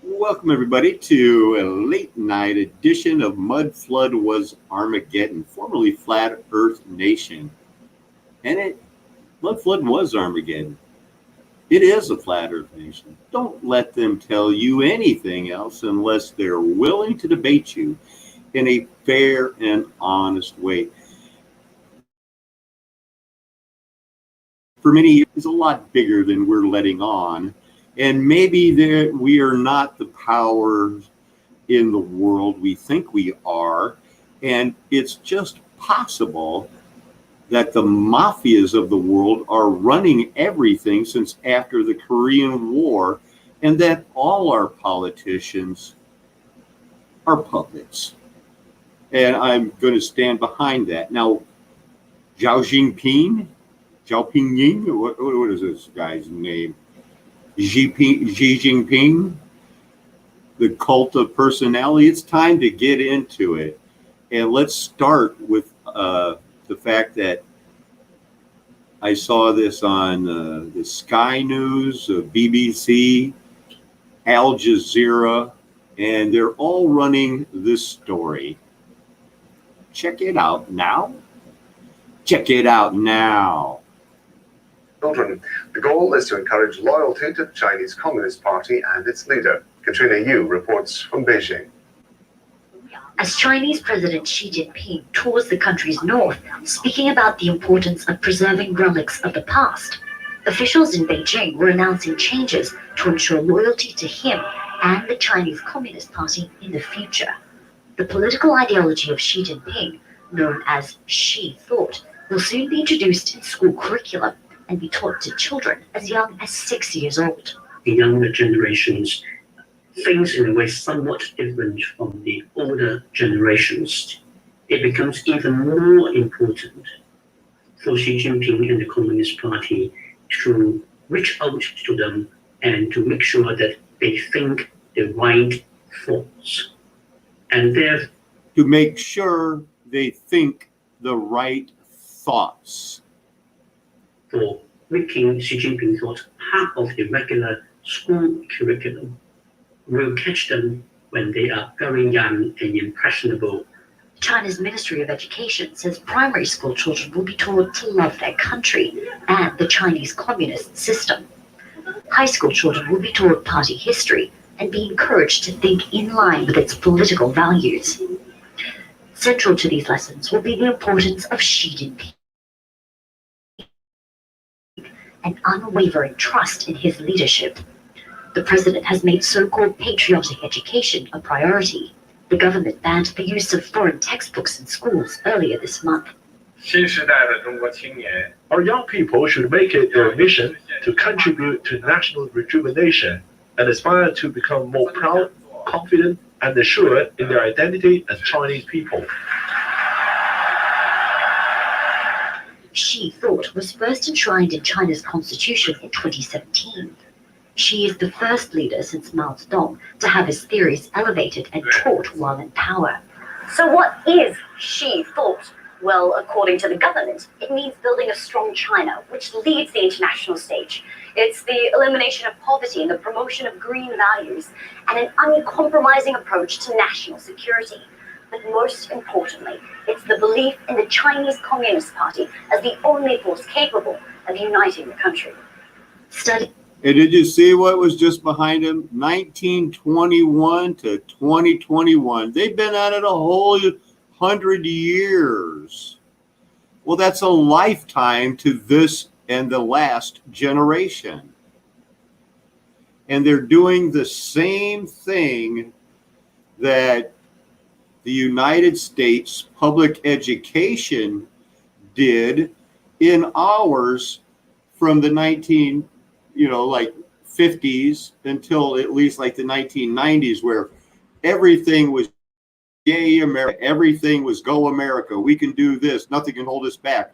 Welcome, everybody, to a late night edition of Mud Flood Was Armageddon, formerly Flat Earth Nation. Mud Flood was Armageddon. It is a Flat Earth Nation. Don't let them tell you anything else unless they're willing to debate you in a fair and honest way. For many years, it's a lot bigger than we're letting on. And maybe we are not the power in the world we think we are. And it's just possible that the mafias of the world are running everything since after the Korean War, and that all our politicians are puppets. And I'm going to stand behind that. Now, Jinping, what is this guy's name? Xi Jinping, the cult of personality. It's time to get into it. And let's start with the fact that I saw this on the Sky News, BBC, Al Jazeera, and they're all running this story. Check it out now. Check it out now. Children. The goal is to encourage loyalty to the Chinese Communist Party and its leader. Katrina Yu reports from Beijing. As Chinese President Xi Jinping tours the country's north, speaking about the importance of preserving relics of the past, officials in Beijing were announcing changes to ensure loyalty to him and the Chinese Communist Party in the future. The political ideology of Xi Jinping, known as Xi Thought, will soon be introduced in school curriculum and be taught to children as young as 6 years old. The younger generations thinks in a way somewhat different from the older generations. It becomes even more important for Xi Jinping and the Communist Party to reach out to them and to make sure that they think the right thoughts. And to make sure they think the right thoughts. For making Xi Jinping Thought part of the regular school curriculum will catch them when they are very young and impressionable. China's Ministry of Education says primary school children will be taught to love their country and the Chinese communist system. High school children will be taught party history and be encouraged to think in line with its political values. Central to these lessons will be the importance of Xi Jinping, an unwavering trust in his leadership. The president has made so-called patriotic education a priority. The government banned the use of foreign textbooks in schools earlier this month. Our young people should make it their mission to contribute to national rejuvenation and aspire to become more proud, confident, and assured in their identity as Chinese people. Xi Thought was first enshrined in China's constitution in 2017. Xi is the first leader since Mao Zedong to have his theories elevated and taught while in power. So what is Xi Thought? Well, according to the government, it means building a strong China, which leads the international stage. It's the elimination of poverty and the promotion of green values, and an uncompromising approach to national security. But most importantly, it's the belief in the Chinese Communist Party as the only force capable of uniting the country. And did you see what was just behind him? 1921 to 2021. They've been at it a whole 100 years. Well, that's a lifetime to this and the last generation. And they're doing the same thing that the United States public education did in ours from the 50s until at least like the 1990s, where everything was yay America, everything was go America, we can do this, nothing can hold us back.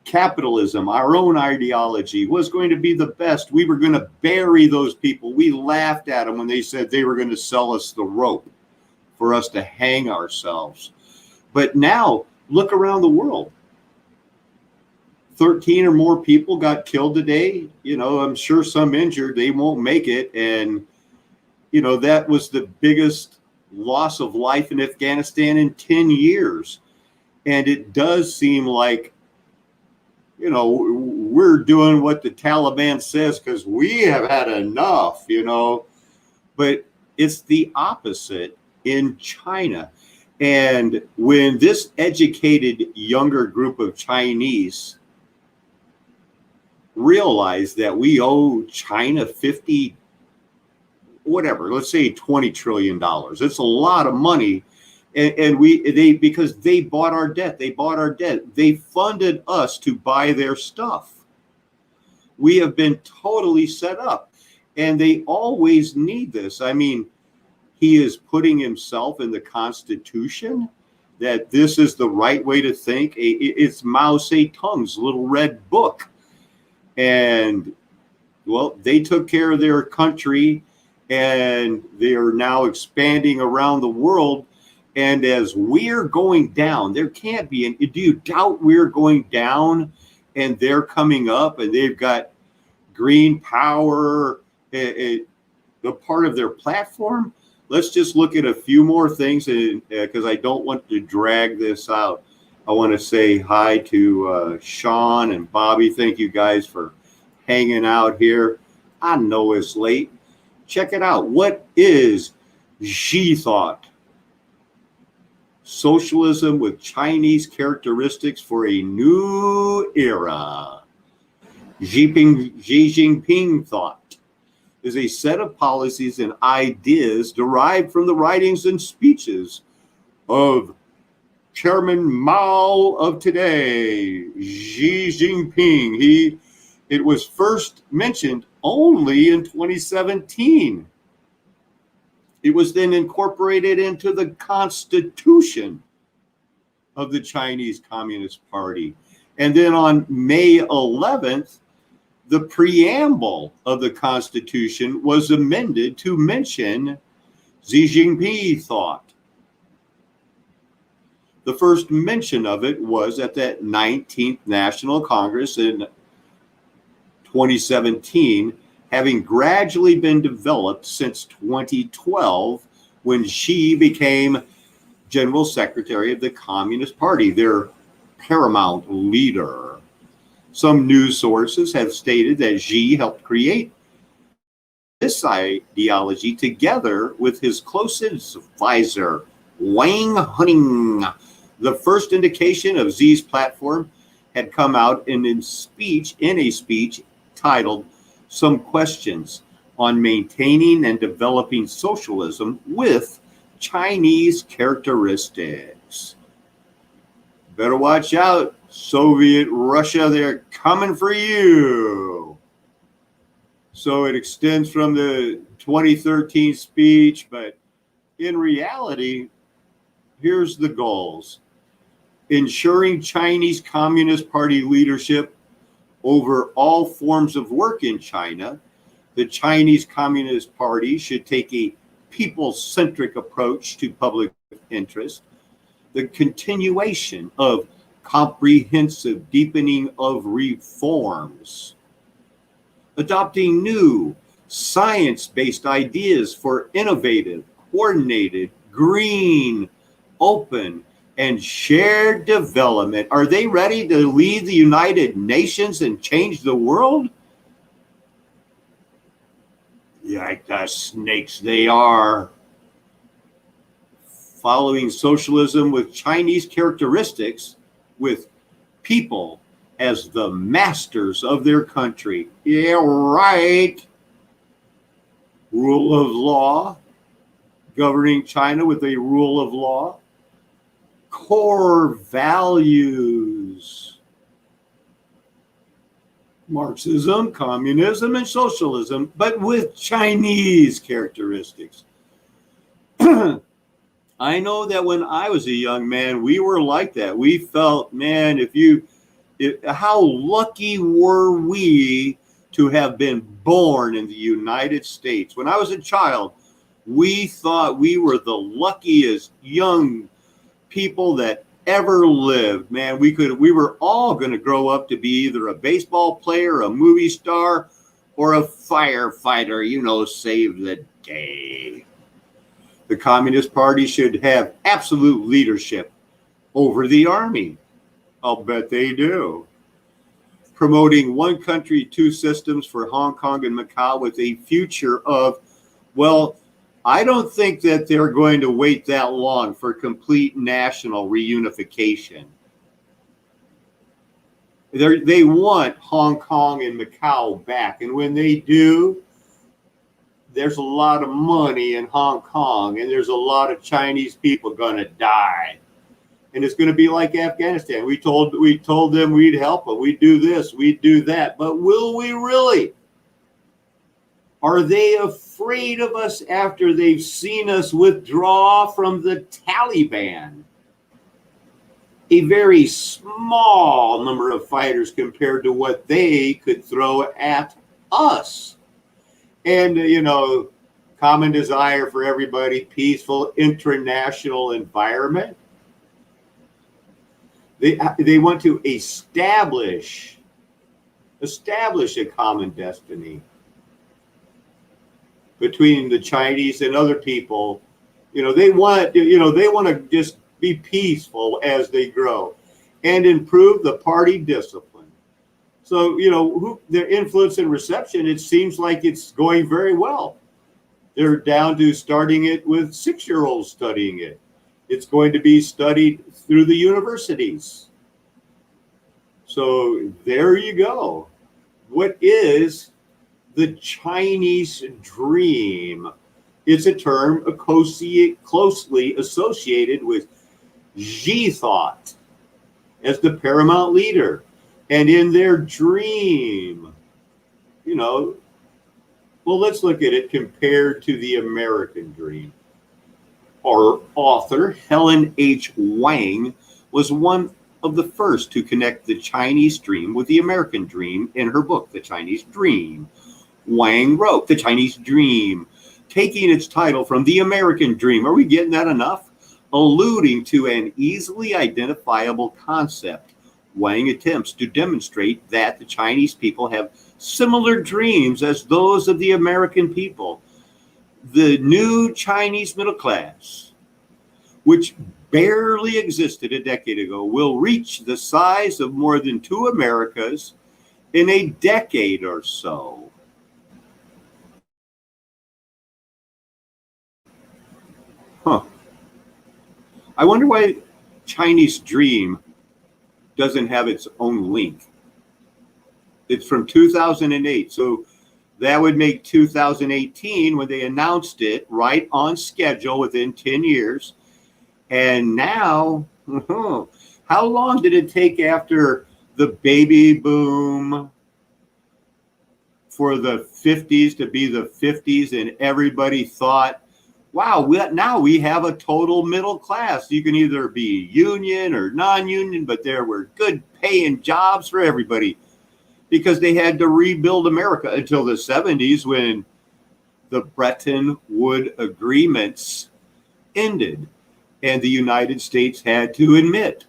Capitalism, our own ideology, was going to be the best. We were going to bury those people. We laughed at them when they said they were going to sell us the rope for us to hang ourselves. But now, look around the world. 13 or more people got killed today. I'm sure some injured. They won't make it. And that was the biggest loss of life in Afghanistan in 10 years. And it does seem like, we're doing what the Taliban says because we have had enough, but it's the opposite in China. And when this educated younger group of Chinese realize that we owe China $50, whatever, let's say $20 trillion, it's a lot of money. And because they bought our debt, they funded us to buy their stuff. We have been totally set up, and they always need this. I mean, he is putting himself in the Constitution that this is the right way to think. It's Mao Zedong's little red book. And, well, they took care of their country, and they are now expanding around the world. And as we're going down, there can't be, and do you doubt we're going down and they're coming up and they've got green power, the part of their platform? Let's just look at a few more things, because I don't want to drag this out. I want to say hi to Sean and Bobby. Thank you guys for hanging out here. I know it's late. Check it out. What is Xi thought? Socialism with Chinese characteristics for a new era. Xi Jinping Thought is a set of policies and ideas derived from the writings and speeches of Chairman Mao of today, Xi Jinping. It was first mentioned only in 2017. It was then incorporated into the Constitution of the Chinese Communist Party. And then on May 11th, the preamble of the Constitution was amended to mention Xi Jinping Thought. The first mention of it was at that 19th National Congress in 2017, having gradually been developed since 2012, when Xi became General Secretary of the Communist Party, their paramount leader. Some news sources have stated that Xi helped create this ideology together with his closest advisor, Wang Huning. The first indication of Xi's platform had come out in a speech titled Some Questions on Maintaining and Developing Socialism with Chinese Characteristics. Better watch out, Soviet Russia, they're coming for you. So it extends from the 2013 speech, but in reality, here's the goals. Ensuring Chinese Communist Party leadership over all forms of work in China. The Chinese Communist Party should take a people-centric approach to public interest. The continuation of comprehensive deepening of reforms. Adopting new science-based ideas for innovative, coordinated, green, open, and shared development. Are they ready to lead the United Nations and change the world? Like the snakes they are. Following socialism with Chinese characteristics, with people as the masters of their country. Yeah, right. Rule of law, governing China with a rule of law. Core values. Marxism, communism, and socialism, but with Chinese characteristics. I know that when I was a young man, we were like that. We felt, man, how lucky were we to have been born in the United States? When I was a child, we thought we were the luckiest young people that ever lived. Man, we were all going to grow up to be either a baseball player, a movie star, or a firefighter, save the day. The Communist Party should have absolute leadership over the army. I'll bet they do. Promoting one country, two systems for Hong Kong and Macau with a future of, well, I don't think that they're going to wait that long for complete national reunification. They want Hong Kong and Macau back. And when they do, there's a lot of money in Hong Kong and there's a lot of Chinese people going to die. And it's going to be like Afghanistan. We told them we'd help them. We'd do this, we'd do that. But will we really? Are they afraid of us after they've seen us withdraw from the Taliban? A very small number of fighters compared to what they could throw at us. And, common desire for everybody, peaceful international environment. They want to establish a common destiny between the Chinese and other people. They want to just be peaceful as they grow and improve the party discipline. So, their influence and reception, it seems like it's going very well. They're down to starting it with 6-year-olds studying it. It's going to be studied through the universities. So there you go. What is the Chinese dream? It's a term closely associated with Xi thought as the paramount leader. And in their dream, well, let's look at it compared to the American dream. Our author, Helen H. Wang, was one of the first to connect the Chinese dream with the American dream in her book, The Chinese Dream. Wang wrote, The Chinese Dream, taking its title from the American dream. Are we getting that enough? Alluding to an easily identifiable concept. Wang attempts to demonstrate that the Chinese people have similar dreams as those of the American people. The new Chinese middle class, which barely existed a decade ago, will reach the size of more than 2 Americas in a decade or so. I wonder why Chinese Dream doesn't have its own link. It's from 2008, so that would make 2018 when they announced it right on schedule within 10 years. And now, how long did it take after the baby boom for the 50s to be the 50s and everybody thought, wow, now we have a total middle class. You can either be union or non-union, but there were good paying jobs for everybody because they had to rebuild America until the 70s when the Bretton Woods agreements ended. And the United States had to admit,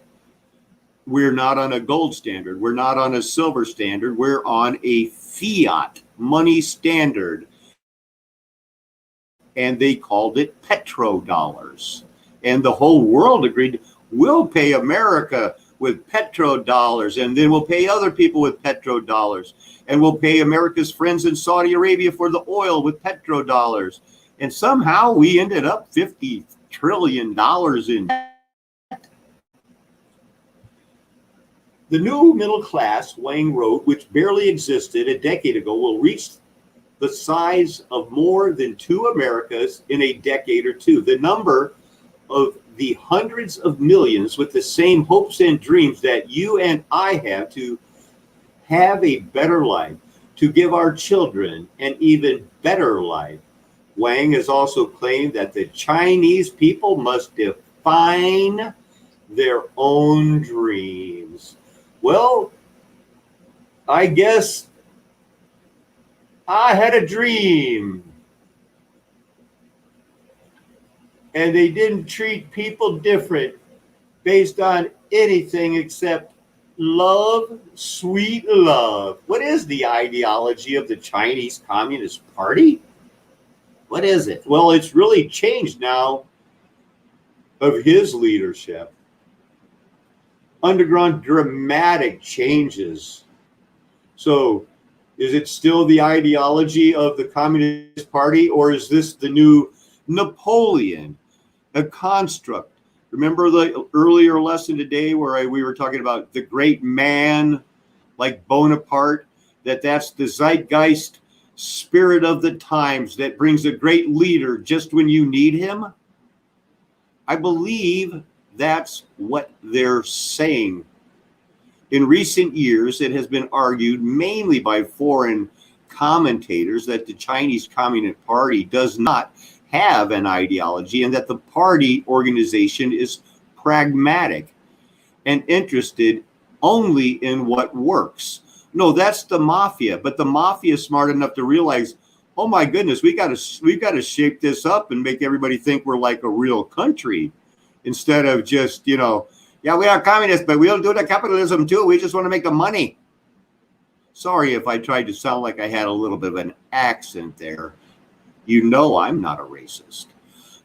we're not on a gold standard. We're not on a silver standard. We're on a fiat money standard. And they called it petrodollars. And the whole world agreed, we'll pay America with petrodollars, and then we'll pay other people with petrodollars. And we'll pay America's friends in Saudi Arabia for the oil with petrodollars. And somehow we ended up $50 trillion in debt. The new middle class, Wang wrote, which barely existed a decade ago, will reach the size of more than 2 Americas in a decade or two. The number of the hundreds of millions with the same hopes and dreams that you and I have to have a better life, to give our children an even better life. Wang has also claimed that the Chinese people must define their own dreams. Well, I guess I had a dream. And they didn't treat people different based on anything except love, sweet love. What is the ideology of the Chinese Communist Party? What is it? Well, it's really changed now of his leadership. Undergone dramatic changes. So is it still the ideology of the Communist Party, or is this the new Napoleon, a construct? Remember the earlier lesson today where we were talking about the great man like Bonaparte, that's the zeitgeist spirit of the times that brings a great leader just when you need him? I believe that's what they're saying. In recent years, it has been argued mainly by foreign commentators that the Chinese Communist Party does not have an ideology and that the party organization is pragmatic and interested only in what works. No, that's the mafia, but the mafia is smart enough to realize, oh my goodness, we've got to shape this up and make everybody think we're like a real country instead of just, yeah, we are communists, but we'll do the capitalism too. We just want to make the money. Sorry if I tried to sound like I had a little bit of an accent there. You know I'm not a racist.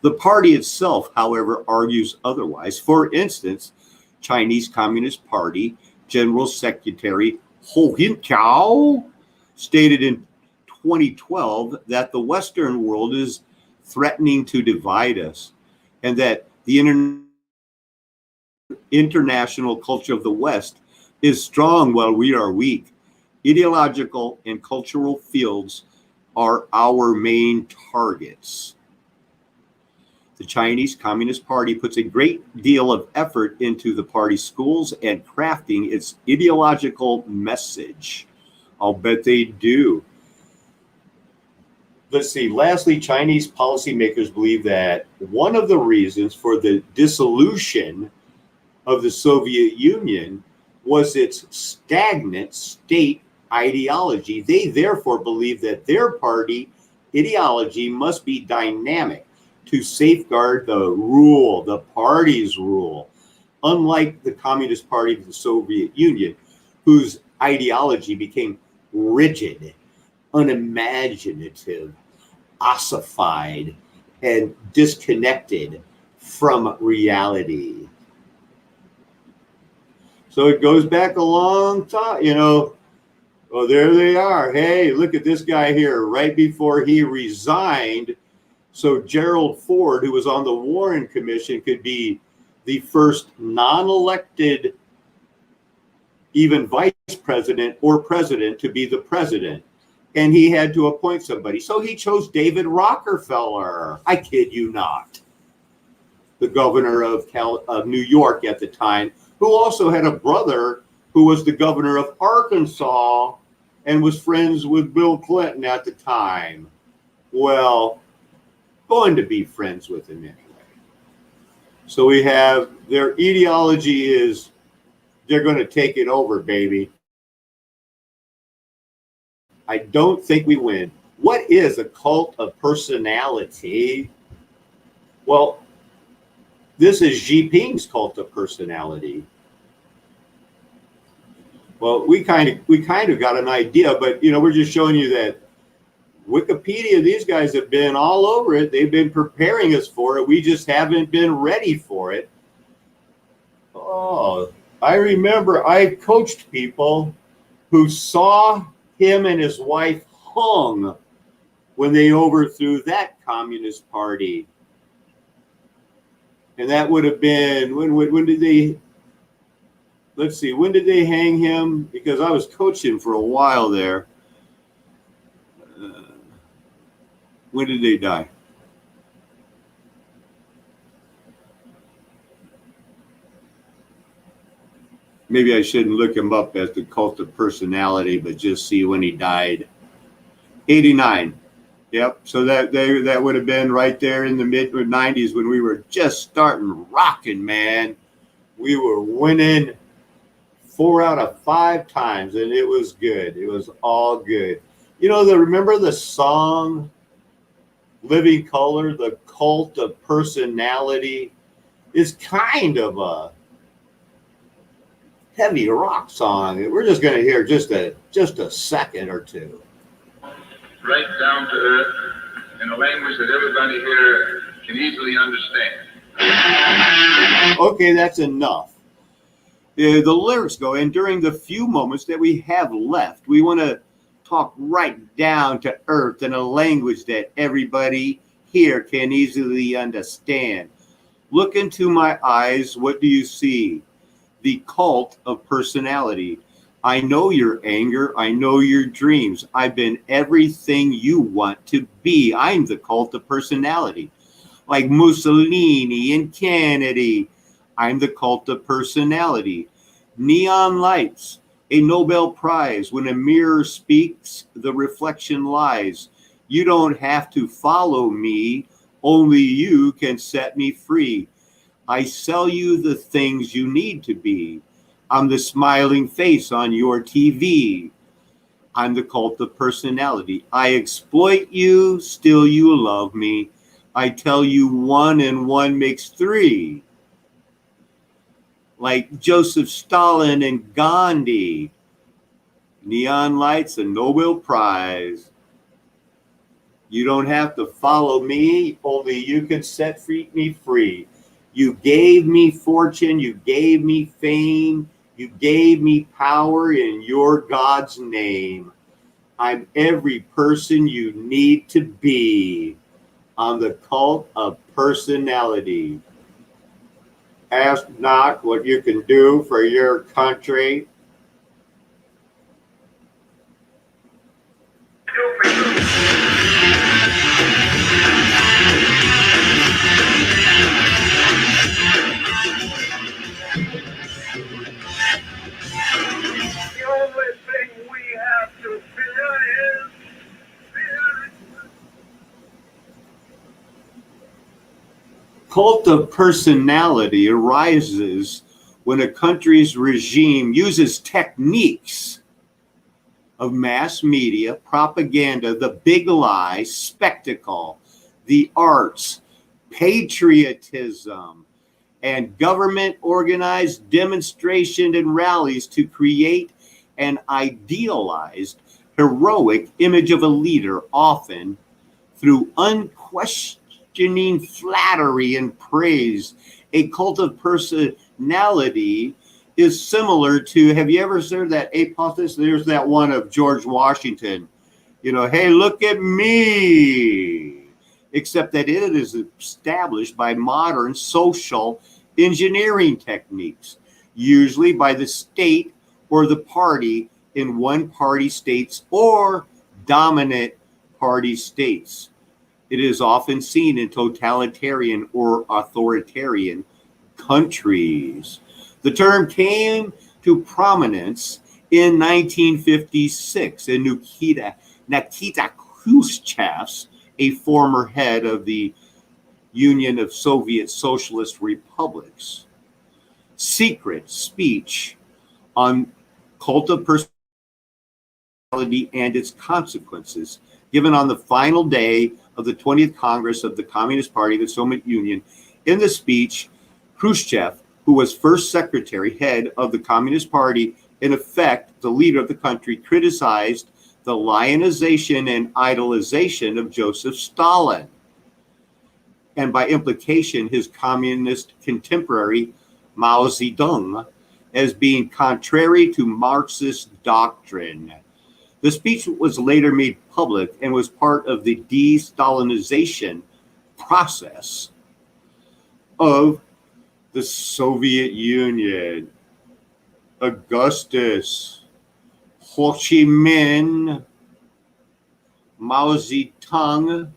The party itself, however, argues otherwise. For instance, Chinese Communist Party General Secretary Ho Jintao stated in 2012 that the Western world is threatening to divide us and that the international culture of the West is strong while we are weak. Ideological and cultural fields are our main targets. The Chinese Communist Party puts a great deal of effort into the party schools and crafting its ideological message. I'll bet they do. Let's see. Lastly, Chinese policymakers believe that one of the reasons for the dissolution of the Soviet Union was its stagnant state ideology. They therefore believe that their party ideology must be dynamic to safeguard the party's rule, unlike the Communist Party of the Soviet Union, whose ideology became rigid, unimaginative, ossified, and disconnected from reality. So it goes back a long time, Oh, there they are. Hey, look at this guy here, right before he resigned. So Gerald Ford, who was on the Warren Commission, could be the first non-elected, even vice president or president, to be the president. And he had to appoint somebody. So he chose David Rockefeller. I kid you not. The governor of New York at the time, who also had a brother who was the governor of Arkansas and was friends with Bill Clinton at the time. Well, going to be friends with him anyway. So we have their ideology is they're going to take it over, baby. I don't think we win. What is a cult of personality? Well, this is Jinping's cult of personality. Well, we kind of got an idea, but we're just showing you that Wikipedia, these guys have been all over it. They've been preparing us for it. We just haven't been ready for it. Oh, I remember I coached people who saw him and his wife hung when they overthrew that Communist Party. And that would have been, when did they, let's see, when did they hang him? Because I was coaching for a while there. When did they die? Maybe I shouldn't look him up as the cult of personality, but just see when he died. 89. Yep. So that would have been right there in the mid-90s when we were just starting rocking, man. We were winning 4 out of 5 times, and it was good. It was all good. Remember the song Living Color, the cult of personality? Is kind of a heavy rock song. We're just going to hear just a second or two. Right down to earth, in a language that everybody here can easily understand. Okay, that's enough. The lyrics go, and during the few moments that we have left, we want to talk right down to earth in a language that everybody here can easily understand. Look into my eyes, what do you see? The cult of personality. I know your anger, I know your dreams. I've been everything you want to be. I'm the cult of personality. Like Mussolini and Kennedy, I'm the cult of personality. Neon lights, a Nobel Prize. When a mirror speaks, the reflection lies. You don't have to follow me, only you can set me free. I sell you the things you need to be. I'm the smiling face on your TV. I'm the cult of personality. I exploit you, still you love me. I tell you 1 and 1 makes 3. Like Joseph Stalin and Gandhi. Neon lights, a Nobel Prize. You don't have to follow me, only you can set me free. You gave me fortune, you gave me fame, you gave me power in your God's name. I'm every person you need to be. I'm the cult of personality. Ask not what you can do for your country. The only thing we have to fear is fear. Cult of personality arises when a country's regime uses techniques of mass media, propaganda, the big lie, spectacle, the arts, patriotism, and government organized demonstration and rallies to create an idealized, heroic image of a leader, often through unquestioning flattery and praise. A cult of personality is similar to, have you ever heard that apotheosis? There's that one of George Washington, hey, look at me. Except that it is established by modern social engineering techniques, usually by the state or the party in one party states or dominant party states. It is often seen in totalitarian or authoritarian countries. The term came to prominence in 1956 in Nikita Khrushchev's, a former head of the Union of Soviet Socialist Republics, secret speech on cult of personality and its consequences, given on the final day of the 20th Congress of the Communist Party of the Soviet Union. In the speech, Khrushchev, who was first secretary head of the Communist Party, in effect the leader of the country, criticized the lionization and idolization of Joseph Stalin, and by implication his communist contemporary Mao Zedong, as being contrary to Marxist doctrine. The speech was later made public and was part of the de-Stalinization process of the Soviet Union. Augustus, Ho Chi Minh, Mao Zedong,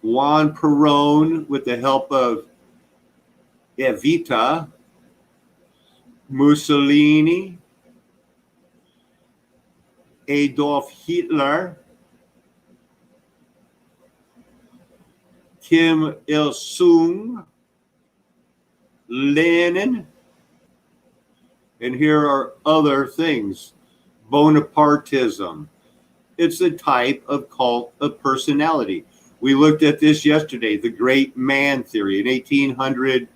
Juan Perón, with the help of Evita, Mussolini, Adolf Hitler, Kim Il-sung, Lenin, and here are other things. Bonapartism. It's a type of cult of personality. We looked at this yesterday, the great man theory, an 1800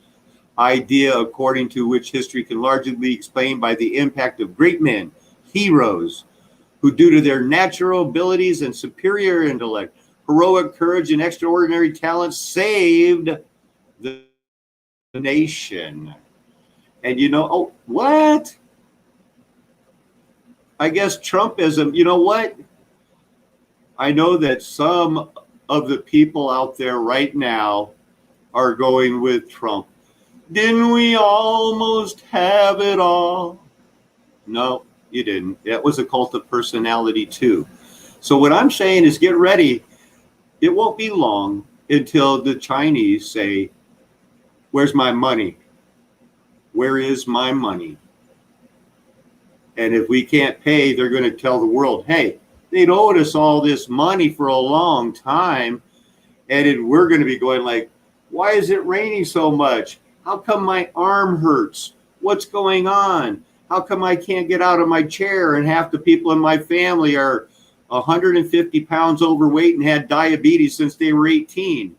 idea according to which history can largely be explained by the impact of great men, heroes, who, due to their natural abilities and superior intellect, heroic courage, and extraordinary talent, saved the nation. And oh, what? I guess Trumpism, you know what? I know that some of the people out there right now are going with Trump. Didn't we almost have it all? No, you didn't. That was a cult of personality too. So what I'm saying is get ready. It won't be long until the Chinese say, where's my money? Where is my money? And if we can't pay, they're going to tell the world, hey, they'd owed us all this money for a long time. And we're going to be going like, why is it raining so much? How come my arm hurts? What's going on? How come I can't get out of my chair? And half the people in my family are 150 pounds overweight and had diabetes since they were 18.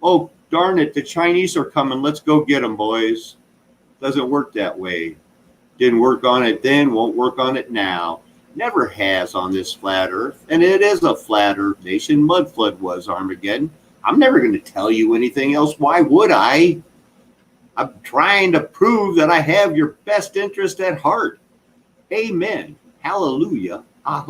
Oh, darn it, the Chinese are coming. Let's go get them, boys. Doesn't work that way. Didn't work on it then, won't work on it now. Never has on this flat earth. And it is a flat earth nation. Mud flood was Armageddon. I'm never going to tell you anything else. Why would I? I'm trying to prove that I have your best interest at heart. Amen. Hallelujah.